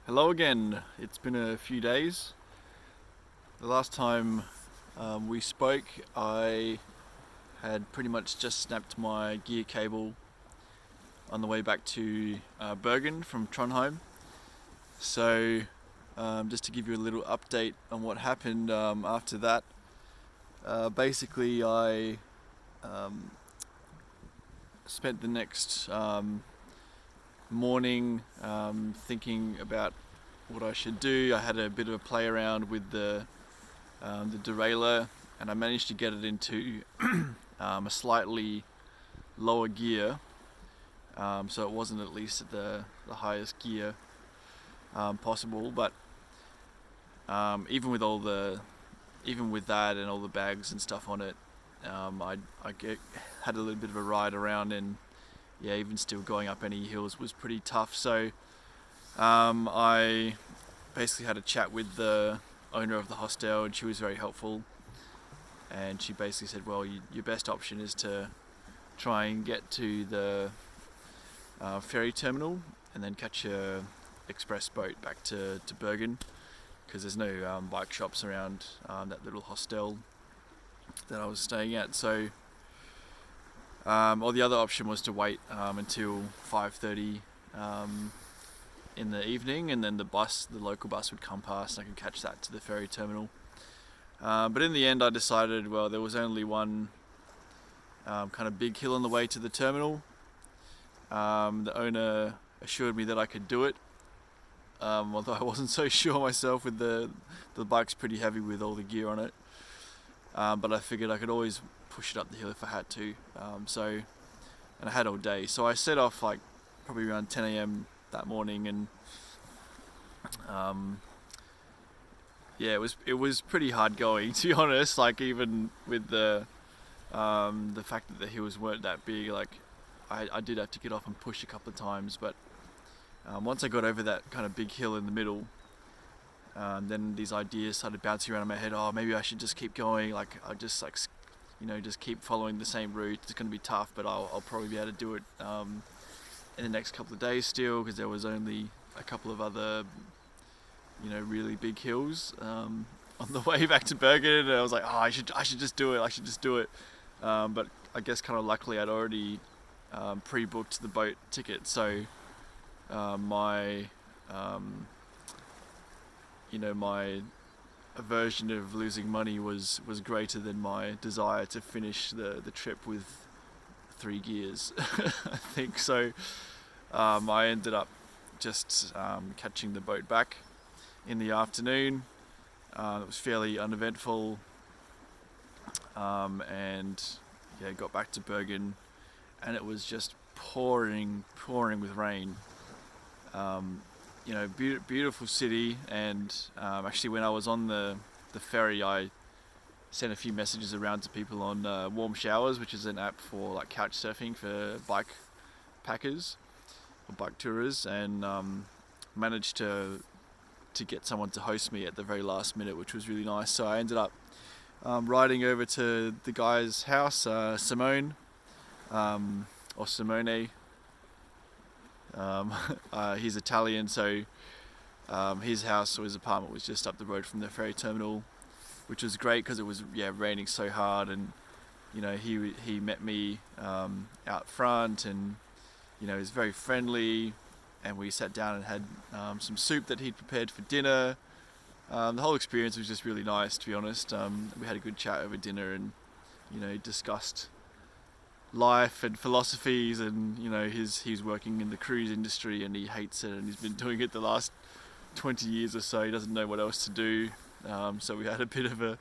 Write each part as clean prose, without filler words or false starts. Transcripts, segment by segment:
Hello again. It's been a few days. The last time we spoke, I had pretty much just snapped my gear cable on the way back to Bergen from Trondheim. So, just to give you a little update on what happened after that, basically I spent the next morning thinking about what I should do. I had a bit of a play around with the derailleur, and I managed to get it into a slightly lower gear, so it wasn't at least at the highest gear possible. But even with that and all the bags and stuff on it, had a little bit of a ride around, and yeah, even still going up any hills was pretty tough. So I basically had a chat with the owner of the hostel, and she was very helpful. And she basically said, well, your best option is to try and get to the ferry terminal and then catch a express boat back to Bergen, because there's no bike shops around that little hostel that I was staying at. So or the other option was to wait until 5:30 in the evening, and then the local bus would come past, and I could catch that to the ferry terminal. But in the end, I decided, well, there was only one kind of big hill on the way to the terminal. The owner assured me that I could do it, although I wasn't so sure myself. With the bike's pretty heavy with all the gear on it, but I figured I could always push it up the hill if I had to. And I had all day, so I set off like probably around 10 a.m. that morning, and yeah, it was pretty hard going, to be honest. Like, even with the fact that the hills weren't that big, like I did have to get off and push a couple of times. But once I got over that kind of big hill in the middle, then these ideas started bouncing around in my head. Oh, maybe I should just keep going. Like, I just just keep following the same route. It's going to be tough, but I'll probably be able to do it in the next couple of days still, because there was only a couple of other really big hills on the way back to Bergen, and I was like, oh, I should just do it. But I guess kind of luckily I'd already pre-booked the boat ticket, so my my aversion of losing money was greater than my desire to finish the trip with 3 gears. I think so. I ended up just catching the boat back in the afternoon. It was fairly uneventful, and yeah, got back to Bergen, and it was just pouring with rain. Beautiful city, and actually when I was on the ferry, I sent a few messages around to people on Warm Showers, which is an app for like couch surfing for bike packers or bike tourers, and managed to get someone to host me at the very last minute, which was really nice. So I ended up riding over to the guy's house, Simone, or Simone. He's Italian, so his house or his apartment was just up the road from the ferry terminal, which was great because it was raining so hard. And he met me out front, and he was very friendly, and we sat down and had some soup that he'd prepared for dinner. The whole experience was just really nice, to be honest. We had a good chat over dinner, and discussed life and philosophies, and he's working in the cruise industry, and he hates it, and he's been doing it the last 20 years or so. He doesn't know what else to do. So we had a bit of a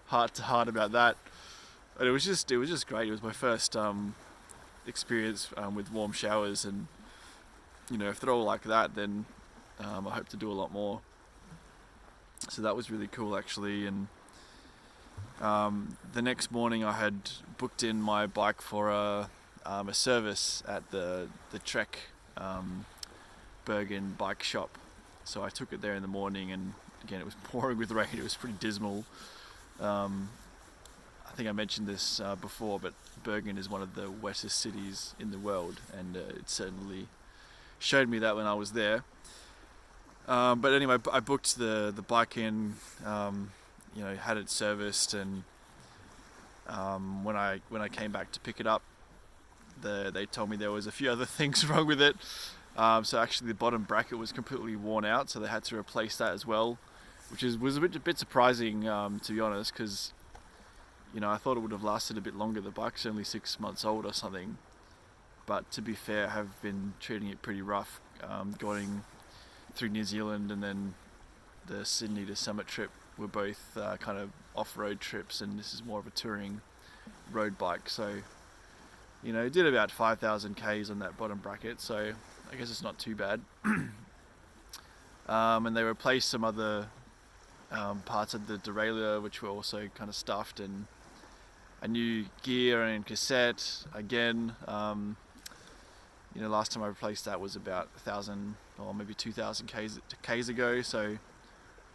heart to heart about that. But it was just great. It was my first experience with Warm Showers, and if they're all like that, then I hope to do a lot more. So that was really cool, actually. And the next morning I had booked in my bike for a service at the Trek Bergen bike shop. So I took it there in the morning, and again, it was pouring with rain. It was pretty dismal. I think I mentioned this before, but Bergen is one of the wettest cities in the world, and it certainly showed me that when I was there. But anyway, I booked the bike in, had it serviced, and when I came back to pick it up, they told me there was a few other things wrong with it. So actually the bottom bracket was completely worn out, so they had to replace that as well, which was a bit surprising, to be honest, because I thought it would have lasted a bit longer. The bike's only 6 months old or something, but to be fair, I have been treating it pretty rough, going through New Zealand, and then the Sydney to Summit trip were both kind of off-road trips, and this is more of a touring road bike. So did about 5,000 Ks on that bottom bracket, so I guess it's not too bad. And they replaced some other parts of the derailleur, which were also kind of stuffed, and a new gear and cassette again. Last time I replaced that was about 1,000 or maybe 2,000 Ks ago, so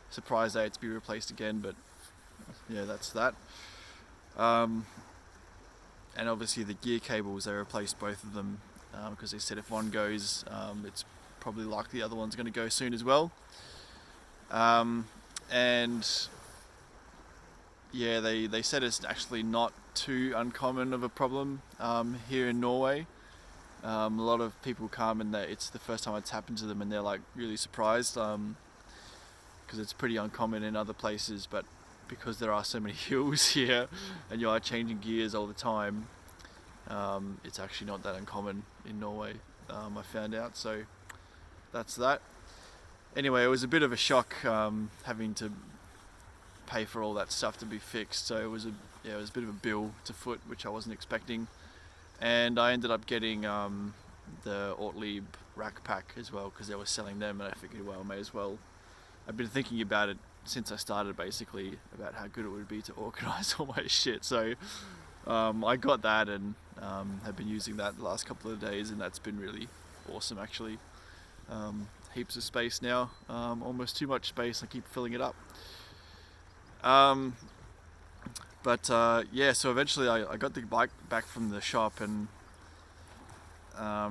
surprised they had to be replaced again, but yeah, that's that. And obviously the gear cables, they replaced both of them, because they said if one goes, it's probably likely the other one's going to go soon as well. And yeah, they said it's actually not too uncommon of a problem here in Norway. A lot of people come and it's the first time it's happened to them, and they're like really surprised, because it's pretty uncommon in other places, but because there are so many hills here and you are changing gears all the time, it's actually not that uncommon in Norway, I found out. So that's that. Anyway, it was a bit of a shock, having to pay for all that stuff to be fixed. So it was a bit of a bill to foot, which I wasn't expecting. And I ended up getting the Ortlieb rack pack as well, because they were selling them, and I figured, well, I may as well. I've been thinking about it since I started, basically, about how good it would be to organise all my shit. So I got that, and have been using that the last couple of days, and that's been really awesome, actually. Heaps of space now, almost too much space. I keep filling it up. So eventually I got the bike back from the shop, and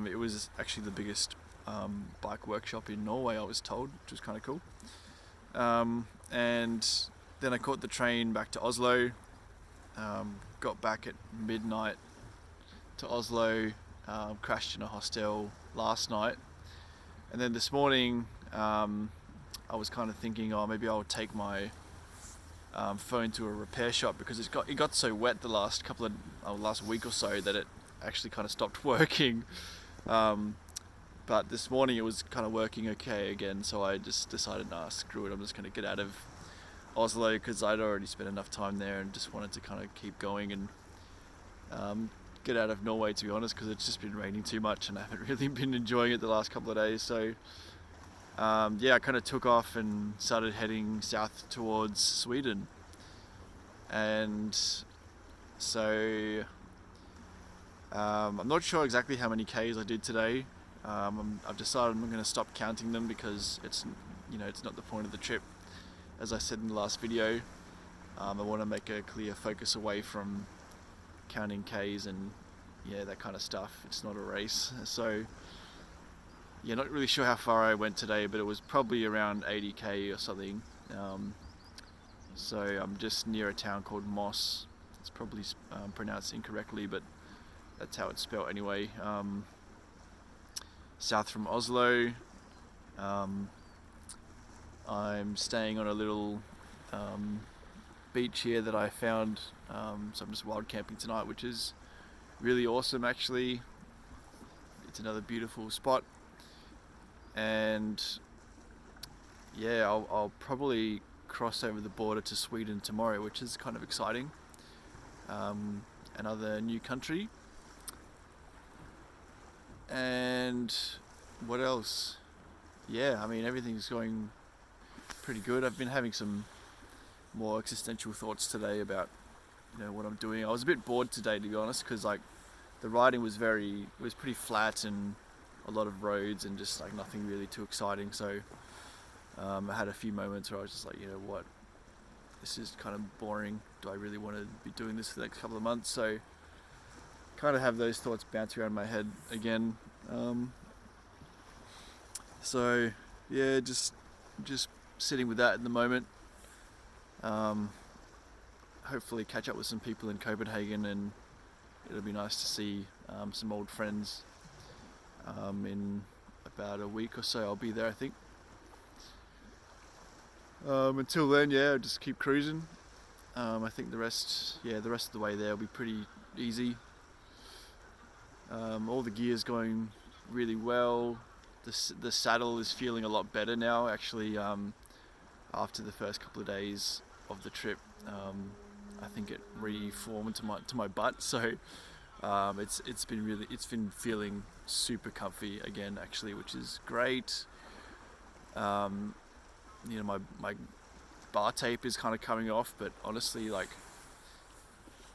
it was actually the biggest bike workshop in Norway, I was told, which was kind of cool. And then I caught the train back to Oslo, got back at midnight to Oslo, crashed in a hostel last night, and then this morning I was kind of thinking, maybe I'll take my phone to a repair shop, because it got so wet the last week or so that it actually kind of stopped working. But this morning it was kind of working okay again, so I just decided, nah, screw it, I'm just going to get out of Oslo, because I'd already spent enough time there and just wanted to kind of keep going and get out of Norway, to be honest, because it's just been raining too much and I haven't really been enjoying it the last couple of days. So I kind of took off and started heading south towards Sweden. And so I'm not sure exactly how many Ks I did today. I've decided I'm going to stop counting them, because it's not the point of the trip. As I said in the last video, I want to make a clear focus away from counting Ks and that kind of stuff. It's not a race. So not really sure how far I went today, but it was probably around 80k or something. So I'm just near a town called Moss. It's probably pronounced incorrectly, but that's how it's spelled anyway. South from Oslo. I'm staying on a little beach here that I found, so I'm just wild camping tonight, which is really awesome, actually. It's another beautiful spot, and I'll probably cross over the border to Sweden tomorrow, which is kind of exciting. Another new country. And what else? Everything's going pretty good. I've been having some more existential thoughts today about what I'm doing. I was a bit bored today, to be honest, because the riding was pretty flat and a lot of roads and just nothing really too exciting. So I had a few moments where I was just like, what, this is kind of boring. Do I really want to be doing this for the next couple of months? So kind of have those thoughts bounce around my head again. Just just sitting with that at the moment. Hopefully catch up with some people in Copenhagen, and it'll be nice to see some old friends in about a week or so. I'll be there, I think. Until then, yeah, I'll just keep cruising. I think the rest of the way there will be pretty easy. All the gear's going really well. The saddle is feeling a lot better now, actually. After the first couple of days of the trip, I think it reformed to my butt. So it's been feeling super comfy again, actually, which is great. My bar tape is kind of coming off, but honestly, like,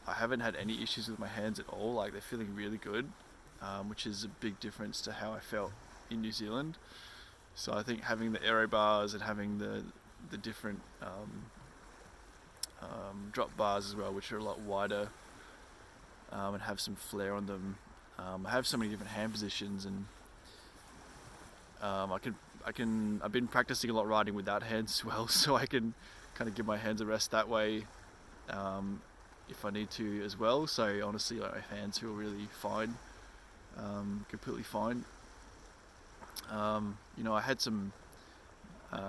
I haven't had any issues with my hands at all. Like, they're feeling really good, which is a big difference to how I felt in New Zealand. So I think having the aero bars and having the different drop bars as well, which are a lot wider and have some flair on them. I have so many different hand positions, and I've been practicing a lot riding without hands as well, so I can kind of give my hands a rest that way if I need to as well. So honestly, like, my hands feel really fine, completely fine. I had some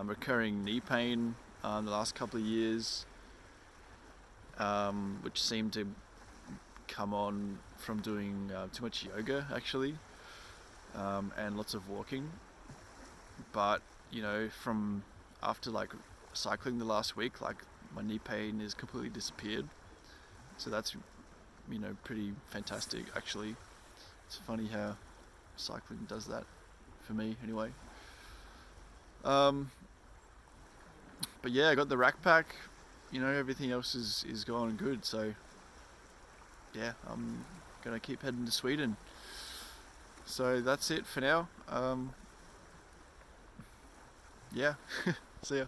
recurring knee pain the last couple of years, which seemed to come on from doing too much yoga, actually, and lots of walking. But from after like cycling the last week, like, my knee pain is completely disappeared. So that's pretty fantastic, actually. It's funny how cycling does that for me, anyway. But yeah, I got the rack pack. Everything else is going good. So yeah, I'm gonna keep heading to Sweden. So that's it for now. Yeah, see ya.